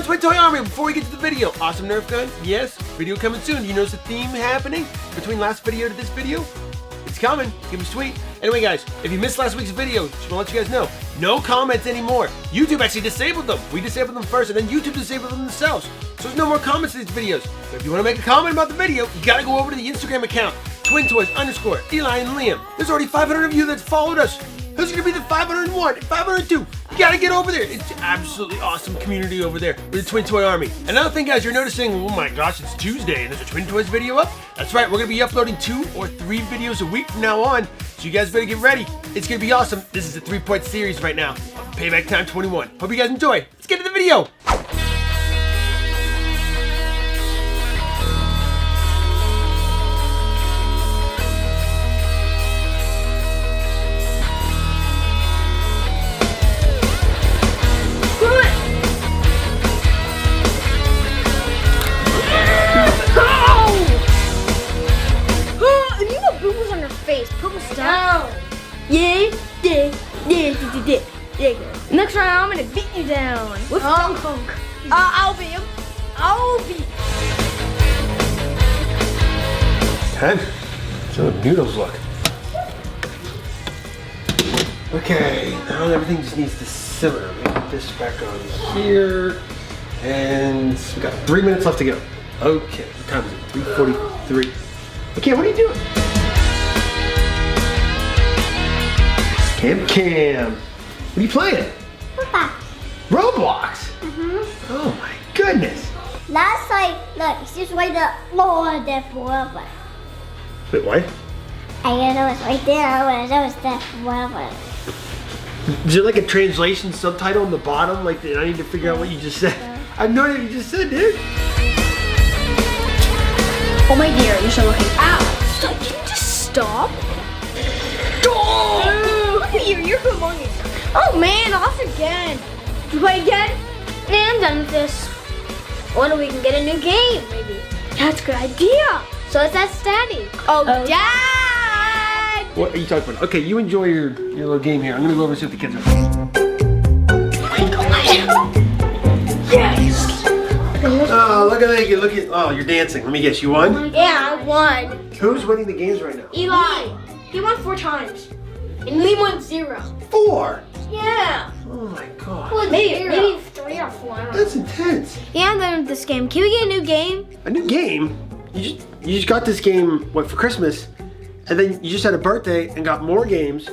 to my toy army before we get to the video. Awesome Nerf gun? Yes. Video coming soon. You notice the theme happening between last video to this video? It's coming. It's gonna be sweet. Anyway, guys, if you missed last week's video, just want to let you guys know, no comments anymore. YouTube actually disabled them. We disabled them first, and then YouTube disabled them themselves. So there's no more comments in these videos. But if you want to make a comment about the video, you gotta go over to the Instagram account, twintoys_Eli and Liam. There's already 500 of you that followed us. Who's gonna be the 501 and 502? You gotta get over there. It's an absolutely awesome community over there with the Twin Toy Army. Another thing, guys, you're noticing, oh my gosh, it's Tuesday and there's a Twin Toys video up. That's right, we're gonna be uploading 2 or 3 videos a week from now on. So you guys better get ready. It's gonna be awesome. This is a 3-part series right now. Payback Time 21. Hope you guys enjoy. Let's get to the video. Next round, I'm gonna beat you down. With Dunk. I'll beat him. I'll beat. 10. So the noodles look. Okay, now everything just needs to simmer. Let me put this back on here. And we got 3 minutes left to go. Okay, what time is it? 3:43. Okay, what are you doing? Cam. What are you playing? Roblox? Mm-hmm. Oh my goodness. Last night, look, it's just right there. Oh, there forever. Wait, what? I didn't know it's right there. I was there forever. Is there like a translation subtitle on the bottom? Like, I need to figure out what you just said. I have no idea what you just said, dude. Oh my dear, you're so lucky. Ow! Stop! Can you just stop? Oh! Look at you, you're humongous. Oh man, off again. You play again? Nah, I'm done with this. Or we can get a new game, maybe. That's a good idea. So it's that Daddy. Oh, Dad! What are you talking about? Okay, you enjoy your little game here. I'm gonna go over and see what the kids are doing. Yes! Oh, look at you. Look at. Oh, you're dancing. Let me guess. You won? Yeah, I won. Who's winning the games right now? Eli. He won 4 times. And Lee won 0. 4. Yeah. Oh my god. Well, maybe 3 or 4. I don't know. That's intense. Yeah, I'm done with this game. Can we get a new game? A new game? You just got this game, what, for Christmas? And then you just had a birthday and got more games.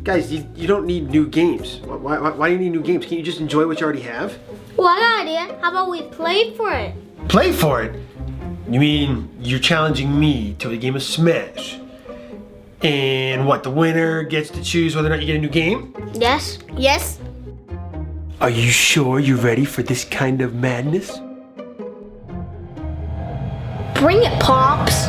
Guys, you don't need new games. Why do you need new games? Can't you just enjoy what you already have? Well, I got an idea. How about we play for it? Play for it? You mean you're challenging me to a game of Smash? And what, the winner gets to choose whether or not you get a new game? Yes. Yes. Are you sure you're ready for this kind of madness? Bring it, Pops.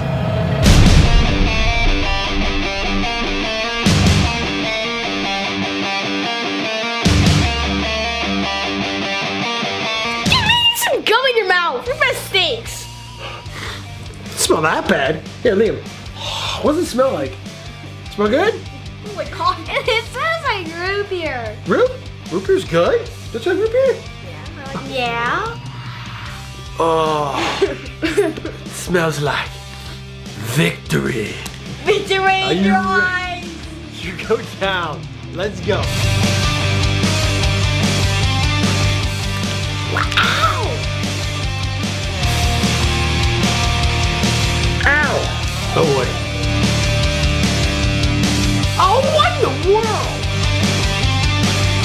You need some gum in your mouth. Your mistakes. Doesn't smell that bad. Here, Liam. What does it smell like? Smell good? Oh my god. It says like root beer. Root? Root beer's good? That's like root beer? Yeah. Oh, smells like victory. Victory in your ready? eyes. You go down. Let's go. Wow. Ow. Oh boy. Oh, what in the world?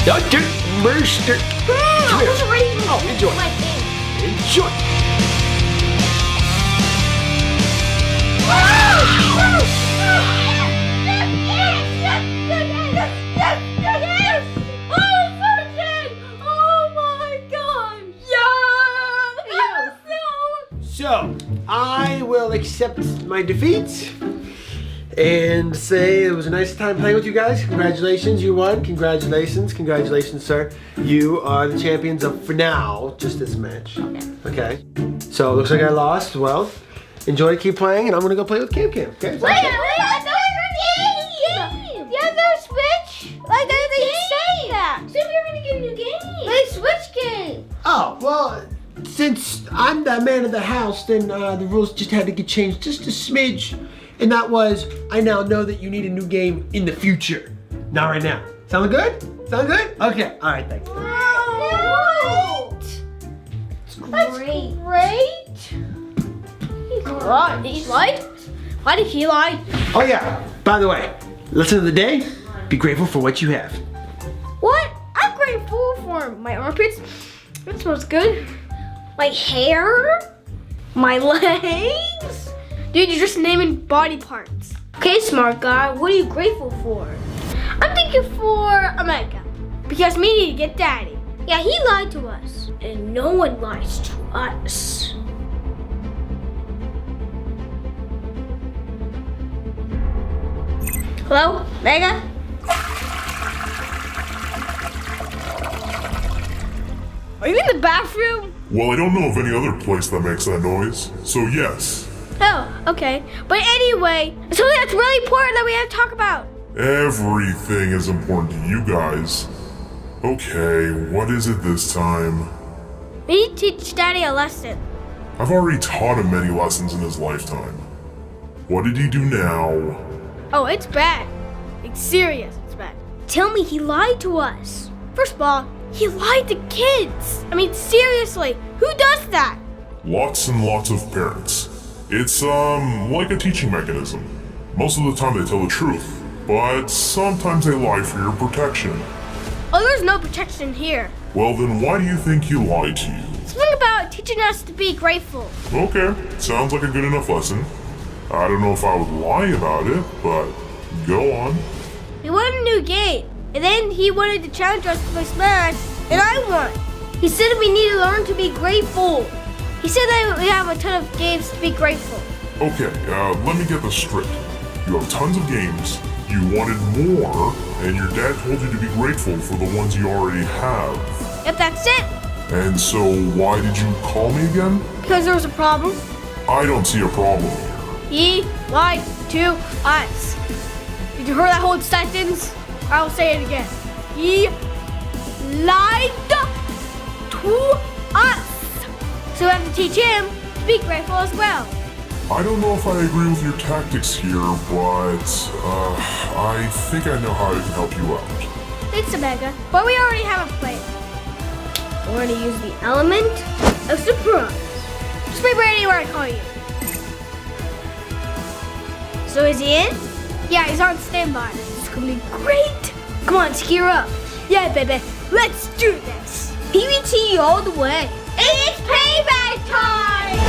Dr. Mercer. I was already enjoy. my thing. Enjoy. Oh my god! Yeah! So, I will accept my defeat and say it was a nice time playing with you guys. Congratulations, you won. Congratulations, sir. You are the champions of, for now, just this match. Okay. So, it looks like I lost. Well, enjoy, keep playing, and I'm gonna go play with Cam. Okay? Wait, I thought we were game! Yeah, there's Switch! Like, they say that! So you're gonna get a new game! Like, Switch game! Oh, well, that man of the house, then the rules just had to get changed just a smidge. And that was, I now know that you need a new game in the future. Not right now. Sound good? Sound good? Okay, all right, thanks. Great. He lied? Why did he lie? Oh yeah, by the way, lesson of the day, be grateful for what you have. What? I'm grateful for my armpits. That smells good. My hair. My legs. Dude, you're just naming body parts. Okay, smart guy, what are you grateful for? I'm thinking for Omega. Because we need to get daddy. Yeah, he lied to us. And no one lies to us. Hello, Mega? Are you in the bathroom? Well, I don't know of any other place that makes that noise, so yes. Oh, okay. But anyway, something that's really important that we have to talk about. Everything is important to you guys. Okay, what is it this time? We need to teach Daddy a lesson. I've already taught him many lessons in his lifetime. What did he do now? Oh, it's bad. It's serious, it's bad. Tell me he lied to us. First of all, he lied to kids. I mean, seriously, who does that? Lots and lots of parents. It's, like a teaching mechanism. Most of the time they tell the truth, but sometimes they lie for your protection. Oh, there's no protection here. Well, then why do you think he lied to you? Something about teaching us to be grateful. Okay, sounds like a good enough lesson. I don't know if I would lie about it, but go on. We wanted a new game, and then he wanted to challenge us to play Smash, and I won. He said we need to learn to be grateful. He said that we have a ton of games to be grateful. Okay, let me get this straight. You have tons of games, you wanted more, and your dad told you to be grateful for the ones you already have. If that's it. And so why did you call me again? Because there was a problem. I don't see a problem here. He lied to us. Did you hear that whole sentence? I'll say it again. He lied to us. So we have to teach him to be grateful as well. I don't know if I agree with your tactics here, but I think I know how I can help you out. Thanks, Omega. But we already have a plan. We're going to use the element of surprise. Just be ready where I call you. So is he in? Yeah, he's on standby. It's gonna be great. Come on, gear up. Yeah, baby, let's do this. PBT all the way. It's payback time!